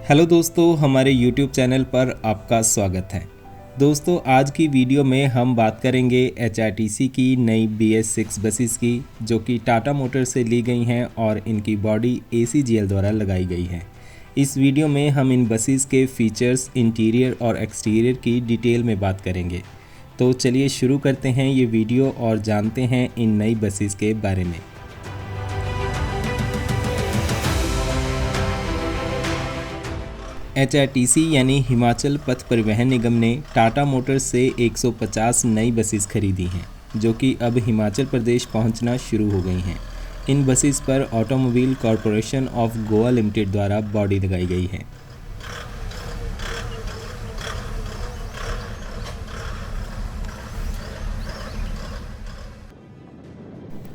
Hello दोस्तों, हमारे YouTube channel पर आपका स्वागत है। दोस्तों, आज की वीडियो में हम बात करेंगे HRTC की नई BS6 बसेस की, जो कि टाटा मोटर से ली गई हैं और इनकी बॉडी ACGL द्वारा लगाई गई है। इस वीडियो में हम इन बसेस के फीचर्स, इंटीरियर और एक्सटीरियर की डिटेल में बात करेंगे। तो चलिए शुरू करते हैं ये वीडियो और जानते हैं इन नई बसेस के बारे में। HRTC यानी हिमाचल पथ परिवहन निगम ने टाटा मोटर्स से 150 नई बसेस खरीदी हैं, जो कि अब हिमाचल प्रदेश पहुंचना शुरू हो गई हैं। इन बसेस पर automobile corporation of Goa limited द्वारा बॉडी लगाई गई है।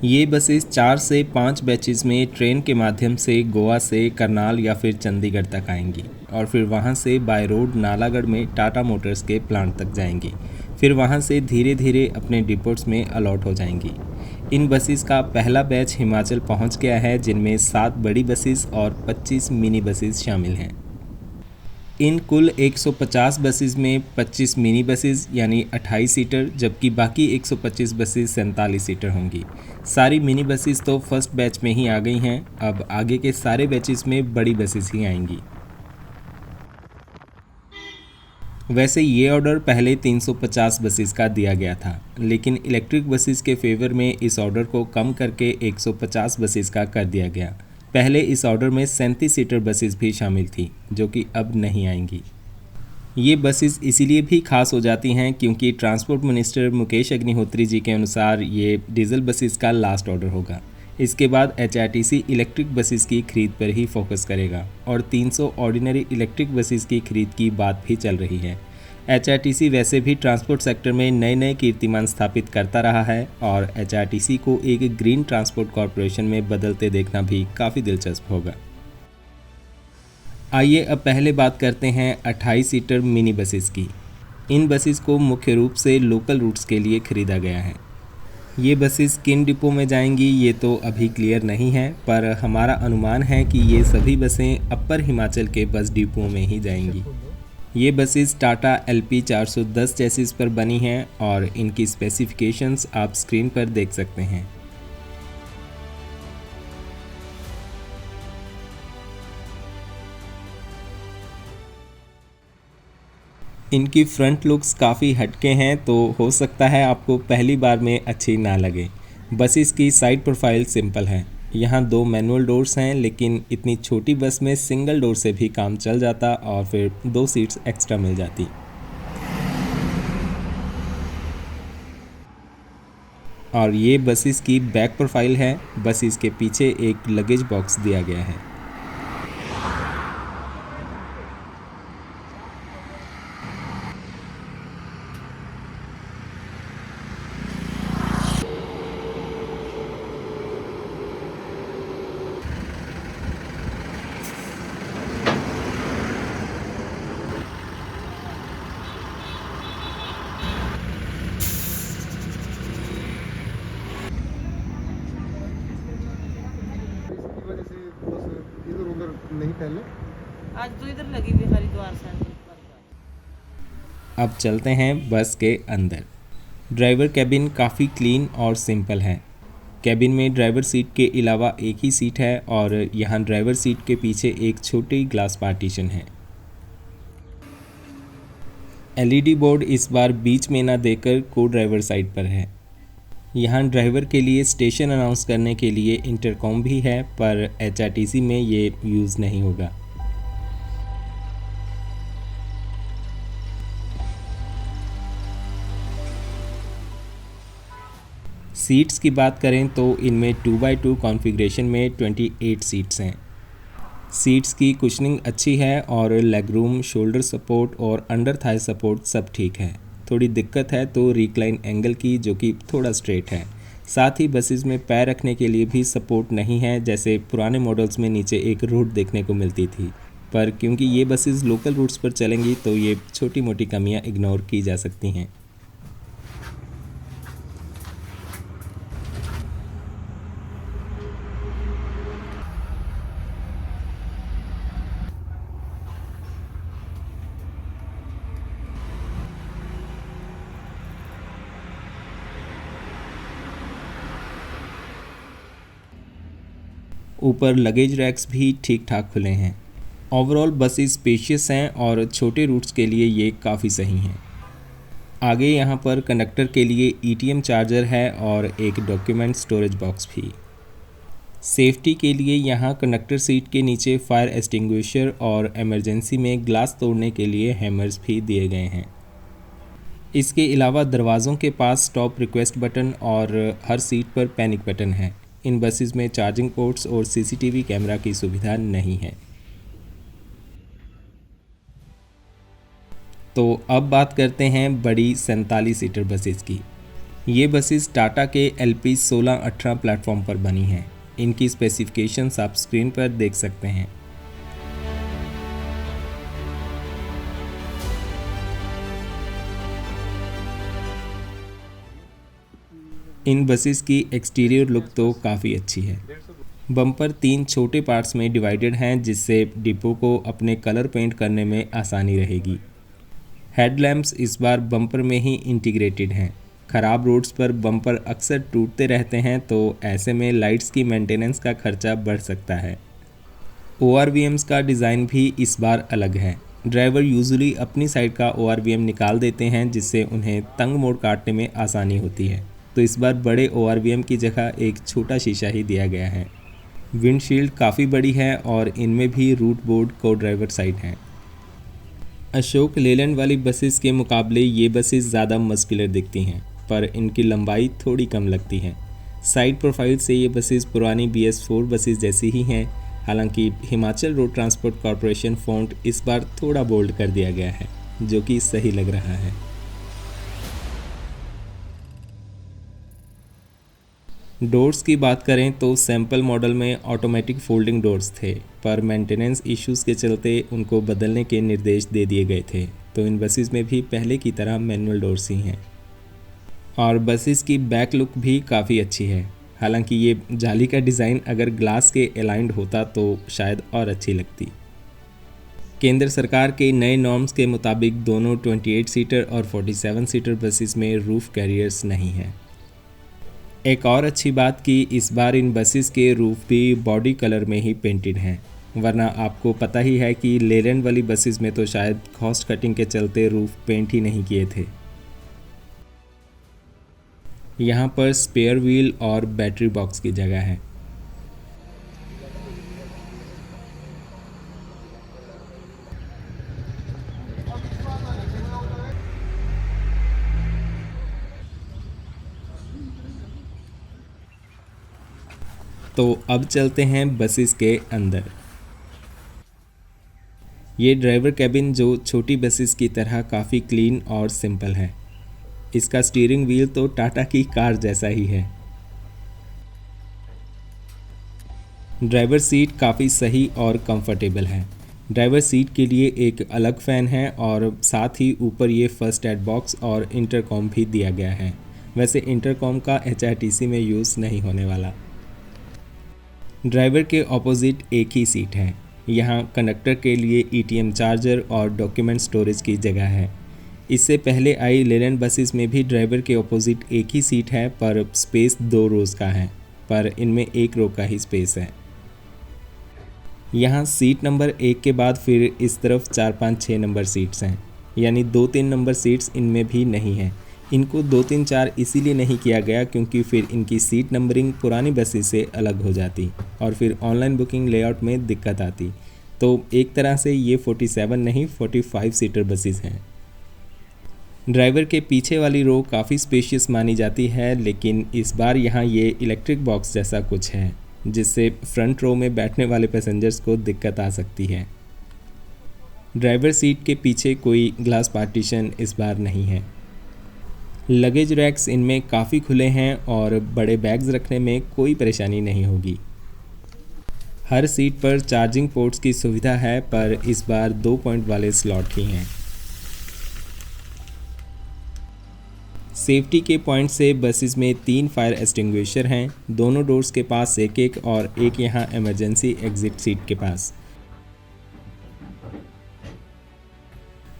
ये बसेस 4 से 5 बैचेस में ट्रेन के माध्यम से गोवा से करनाल या फिर चंडीगढ़ तक आएंगी और फिर वहाँ से बाय रोड नालागढ़ में टाटा मोटर्स के प्लांट तक जाएंगी। फिर वहाँ से धीरे धीरे अपने डिपोट्स में अलॉट हो जाएंगी। इन बसेस का पहला बैच हिमाचल पहुँच गया है, जिनमें 7 बड़ी बसेस और 25 मिनी बसेस शामिल हैं। इन कुल 150 बसेस में 25 मिनी बसेस यानी 28 सीटर, जबकि बाकी 125 बसेस 47 सीटर होंगी। सारी मिनी बसेस तो फर्स्ट बैच में ही आ गई हैं, अब आगे के सारे बैचेस में बड़ी बसेस ही आएंगी। वैसे ये ऑर्डर पहले 350 बसेस का दिया गया था, लेकिन इलेक्ट्रिक बसेस के फेवर में इस ऑर्डर को कम करके 150 बसेस का कर दिया गया। पहले इस ऑर्डर में 37 सीटर बसेस भी शामिल थी, जो कि अब नहीं आएंगी। ये बसेस इसीलिए भी खास हो जाती हैं क्योंकि ट्रांसपोर्ट मिनिस्टर मुकेश अग्निहोत्री जी के अनुसार ये डीजल बसेस का लास्ट ऑर्डर होगा। इसके बाद HRTC इलेक्ट्रिक बसेस की खरीद पर ही फोकस करेगा और 300 ऑर्डिनरी इलेक्ट्रिक बसेस की खरीद की बात भी चल रही है। HRTC वैसे भी ट्रांसपोर्ट सेक्टर में नए नए कीर्तिमान स्थापित करता रहा है और HRTC को एक ग्रीन ट्रांसपोर्ट कॉरपोरेशन में बदलते देखना भी काफ़ी दिलचस्प होगा। आइए अब पहले बात करते हैं 28 सीटर मिनी बसेस की। इन बसेस को मुख्य रूप से लोकल रूट्स के लिए खरीदा गया है। ये बसेस किन डिपो में जाएंगी ये तो अभी क्लियर नहीं है, पर हमारा अनुमान है कि ये सभी बसें अपर हिमाचल के बस डिपो में ही जाएंगी। ये बसेस टाटा LP 410 चेसिस पर बनी हैं और इनकी स्पेसिफिकेशंस आप स्क्रीन पर देख सकते हैं। इनकी फ्रंट लुक्स काफ़ी हटके हैं, तो हो सकता है आपको पहली बार में अच्छी ना लगे। बसेस की साइड प्रोफाइल सिंपल है। यहाँ 2 मैनुअल डोर्स हैं, लेकिन इतनी छोटी बस में सिंगल डोर से भी काम चल जाता और फिर 2 सीट्स एक्स्ट्रा मिल जाती। और ये बसेस की बैक प्रोफाइल है। बसेस के पीछे एक लगेज बॉक्स दिया गया है। इसकी वजह से बस इधर उधर नहीं फैले। आज तो इधर लगी हुई हरिद्वार से। अब चलते हैं बस के अंदर। ड्राइवर कैबिन काफ़ी क्लीन और सिंपल है। कैबिन में ड्राइवर सीट के अलावा एक ही सीट है और यहाँ ड्राइवर सीट के पीछे एक छोटी ग्लास पार्टीशन है। LED बोर्ड इस बार बीच में ना देकर को ड्राइवर साइड पर है। यहाँ ड्राइवर के लिए स्टेशन अनाउंस करने के लिए इंटरकॉम भी है, पर HRTC में ये यूज़ नहीं होगा। सीट्स की बात करें तो इनमें 2x2 कॉन्फ़िगरेशन में 28 सीट्स हैं। सीट्स की कुशनिंग अच्छी है और लेग रूम, शोल्डर सपोर्ट और अंडर थाई सपोर्ट सब ठीक है। थोड़ी दिक्कत है तो रिक्लाइन एंगल की, जो कि थोड़ा स्ट्रेट है। साथ ही बसेस में पैर रखने के लिए भी सपोर्ट नहीं है, जैसे पुराने मॉडल्स में नीचे एक रूट देखने को मिलती थी। पर क्योंकि ये बसेस लोकल रूट्स पर चलेंगी तो ये छोटी मोटी कमियां इग्नोर की जा सकती हैं। ऊपर लगेज रैक्स भी ठीक ठाक खुले हैं। ओवरऑल बसेस स्पेशियस हैं और छोटे रूट्स के लिए ये काफ़ी सही हैं। आगे यहाँ पर कंडक्टर के लिए ETM चार्जर है और एक डॉक्यूमेंट स्टोरेज बॉक्स भी। सेफ्टी के लिए यहाँ कंडक्टर सीट के नीचे फायर एक्सटिंग्विशर और इमरजेंसी में ग्लास तोड़ने के लिए हैमर्स भी दिए गए हैं। इसके अलावा दरवाज़ों के पास स्टॉप रिक्वेस्ट बटन और हर सीट पर पैनिक बटन है। इन बसेस में चार्जिंग पोर्ट्स और CCTV कैमरा की सुविधा नहीं है। तो अब बात करते हैं बड़ी 47 सीटर बसेस की। ये बसेस टाटा के LP 1618 प्लेटफॉर्म पर बनी हैं। इनकी स्पेसिफिकेशंस आप स्क्रीन पर देख सकते हैं। इन बसेस की एक्सटीरियर लुक तो काफ़ी अच्छी है। बम्पर 3 छोटे पार्ट्स में डिवाइडेड हैं, जिससे डिपो को अपने कलर पेंट करने में आसानी रहेगी। हेडलैम्प्स इस बार बम्पर में ही इंटीग्रेटेड हैं। ख़राब रोड्स पर बम्पर अक्सर टूटते रहते हैं, तो ऐसे में लाइट्स की मेंटेनेंस का खर्चा बढ़ सकता है। ORVMs का डिज़ाइन भी इस बार अलग है। ड्राइवर यूजुअली अपनी साइड का ORVM निकाल देते हैं, जिससे उन्हें तंग मोड़ काटने में आसानी होती है। तो इस बार बड़े ORVM की जगह एक छोटा शीशा ही दिया गया है। विंडशील्ड काफ़ी बड़ी है और इनमें भी रूट बोर्ड को ड्राइवर साइड हैं। अशोक लेलैंड वाली बसेस के मुकाबले ये बसेस ज़्यादा मस्कुलर दिखती हैं, पर इनकी लंबाई थोड़ी कम लगती है। साइड प्रोफाइल से ये बसेस पुरानी BS4 बसेस जैसी ही हैं। हालांकि Himachal road transport corporation font इस बार थोड़ा बोल्ड कर दिया गया है, जो कि सही लग रहा है। डोर्स की बात करें तो सैंपल मॉडल में ऑटोमेटिक फोल्डिंग डोर्स थे, पर मेंटेनेंस इश्यूज़ के चलते उनको बदलने के निर्देश दे दिए गए थे। तो इन बसेस में भी पहले की तरह मैनुअल डोर्स ही हैं। और बसेस की बैक लुक भी काफ़ी अच्छी है। हालांकि ये जाली का डिज़ाइन अगर ग्लास के अलाइंड होता तो शायद और अच्छी लगती। केंद्र सरकार के नए नॉर्म्स के मुताबिक दोनों 28 सीटर और 47 सीटर बसेस में रूफ कैरियर्स नहीं हैं। एक और अच्छी बात कि इस बार इन बसेस के रूफ भी बॉडी कलर में ही पेंटेड हैं, वरना आपको पता ही है कि लेलैंड वाली बसेस में तो शायद कॉस्ट कटिंग के चलते रूफ पेंट ही नहीं किए थे। यहाँ पर स्पेयर व्हील और बैटरी बॉक्स की जगह है। तो अब चलते हैं बसेस के अंदर। ये ड्राइवर कैबिन जो छोटी बसेस की तरह काफ़ी क्लीन और सिंपल है। इसका स्टीयरिंग व्हील तो टाटा की कार जैसा ही है। ड्राइवर सीट काफ़ी सही और कंफर्टेबल है। ड्राइवर सीट के लिए एक अलग फ़ैन है और साथ ही ऊपर ये फर्स्ट एड बॉक्स और इंटरकॉम भी दिया गया है। वैसे इंटरकॉम का HRTC में यूज़ नहीं होने वाला। ड्राइवर के ऑपोजिट एक ही सीट है। यहाँ कंडक्टर के लिए ETM चार्जर और डॉक्यूमेंट स्टोरेज की जगह है। इससे पहले आई लेलैंड बसेस में भी ड्राइवर के ऑपोजिट एक ही सीट है, पर स्पेस 2 रोज़ का है, पर इनमें 1 रो का ही स्पेस है। यहाँ सीट नंबर 1 के बाद फिर इस तरफ 4, 5, 6 नंबर सीट्स हैं, यानी 2, 3 नंबर सीट्स इनमें भी नहीं है। इनको 2, 3, 4 इसीलिए नहीं किया गया क्योंकि फिर इनकी सीट नंबरिंग पुरानी बसेस से अलग हो जाती और फिर ऑनलाइन बुकिंग लेआउट में दिक्कत आती। तो एक तरह से ये 47 नहीं 45 सीटर बसेस हैं। ड्राइवर के पीछे वाली रो काफ़ी स्पेशियस मानी जाती है, लेकिन इस बार यहाँ ये इलेक्ट्रिक बॉक्स जैसा कुछ है, जिससे फ्रंट रो में बैठने वाले पैसेंजर्स को दिक्कत आ सकती है। ड्राइवर सीट के पीछे कोई ग्लास पार्टीशन इस बार नहीं है। लगेज रैक्स इनमें काफ़ी खुले हैं और बड़े बैग्स रखने में कोई परेशानी नहीं होगी। हर सीट पर चार्जिंग पोर्ट्स की सुविधा है, पर इस बार 2 पॉइंट वाले स्लॉट ही हैं। सेफ्टी के पॉइंट से बसेस में 3 फायर एक्सटिंग्विशर हैं, दोनों डोर्स के पास एक और एक यहाँ इमरजेंसी एग्जिट सीट के पास।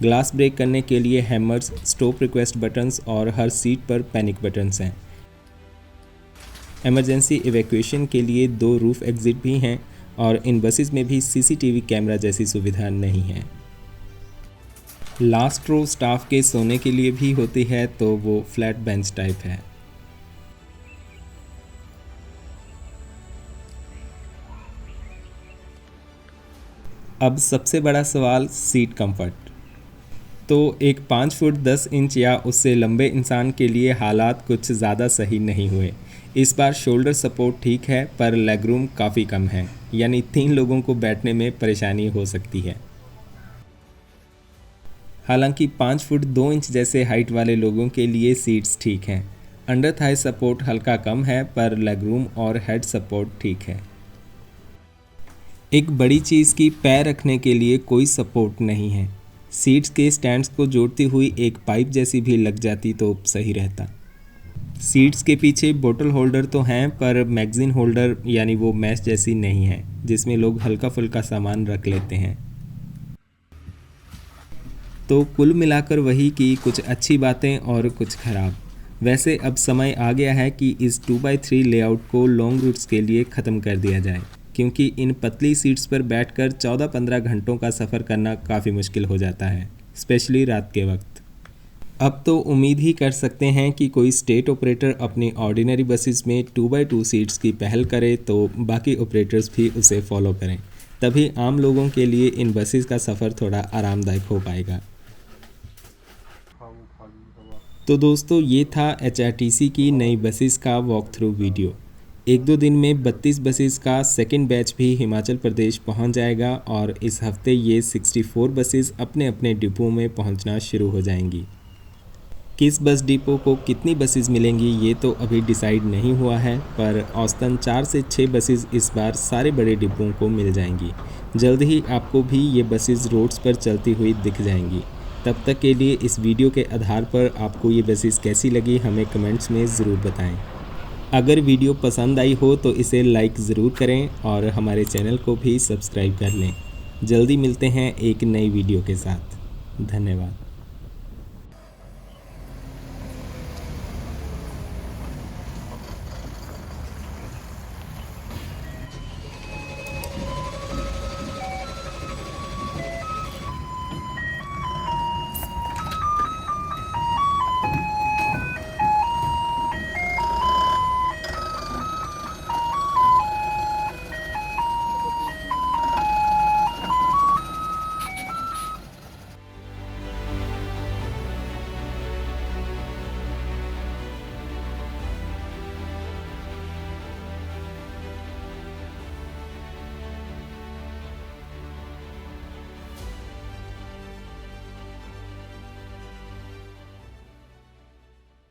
ग्लास ब्रेक करने के लिए हैमर्स, स्टॉप रिक्वेस्ट बटन्स और हर सीट पर पैनिक बटन्स हैं। इमरजेंसी इवैक्यूएशन के लिए 2 रूफ एग्जिट भी हैं और इन बसेस में भी सीसीटीवी कैमरा जैसी सुविधा नहीं है। लास्ट रो स्टाफ के सोने के लिए भी होती है, तो वो फ्लैट बेंच टाइप है। अब सबसे बड़ा सवाल सीट कंफर्ट। तो एक 5 फुट 10 इंच या उससे लंबे इंसान के लिए हालात कुछ ज़्यादा सही नहीं हुए। इस बार शोल्डर सपोर्ट ठीक है, पर लेग रूम काफ़ी कम है, यानी 3 लोगों को बैठने में परेशानी हो सकती है। हालांकि 5 फुट 2 इंच जैसे हाइट वाले लोगों के लिए सीट्स ठीक हैं। अंडर थाई सपोर्ट हल्का कम है, पर लेग रूम और हेड सपोर्ट ठीक है। एक बड़ी चीज़ की पैर रखने के लिए कोई सपोर्ट नहीं है। सीट्स के स्टैंड्स को जोड़ती हुई एक पाइप जैसी भी लग जाती तो सही रहता। सीट्स के पीछे बोतल होल्डर तो हैं, पर मैगज़ीन होल्डर यानी वो मैश जैसी नहीं है जिसमें लोग हल्का फुल्का सामान रख लेते हैं। तो कुल मिलाकर वही कि कुछ अच्छी बातें और कुछ ख़राब। वैसे अब समय आ गया है कि इस 2x3 लेआउट को लॉन्ग रूट्स के लिए ख़त्म कर दिया जाए, क्योंकि इन पतली सीट्स पर बैठकर 14-15 घंटों का सफ़र करना काफ़ी मुश्किल हो जाता है, स्पेशली रात के वक्त। अब तो उम्मीद ही कर सकते हैं कि कोई स्टेट ऑपरेटर अपनी ऑर्डिनरी बसेस में 2x2 सीट्स की पहल करे तो बाकी ऑपरेटर्स भी उसे फॉलो करें, तभी आम लोगों के लिए इन बसेस का सफ़र थोड़ा आरामदायक हो पाएगा। तो दोस्तों, ये था HRTC की नई बसेस का वॉक थ्रू वीडियो। 1-2 दिन में 32 बसेस का सेकंड बैच भी हिमाचल प्रदेश पहुंच जाएगा और इस हफ्ते ये 64 बसेस अपने अपने डिपो में पहुंचना शुरू हो जाएंगी। किस बस डिपो को कितनी बसेस मिलेंगी ये तो अभी डिसाइड नहीं हुआ है, पर औसतन 4 से 6 बसेस इस बार सारे बड़े डिपों को मिल जाएंगी। जल्द ही आपको भी ये बसेस रोड्स पर चलती हुई दिख जाएंगी। तब तक के लिए इस वीडियो के आधार पर आपको ये बसेस कैसी लगी हमें कमेंट्स में ज़रूर बताएं। अगर वीडियो पसंद आई हो तो इसे लाइक ज़रूर करें और हमारे चैनल को भी सब्सक्राइब कर लें। जल्दी मिलते हैं एक नई वीडियो के साथ। धन्यवाद।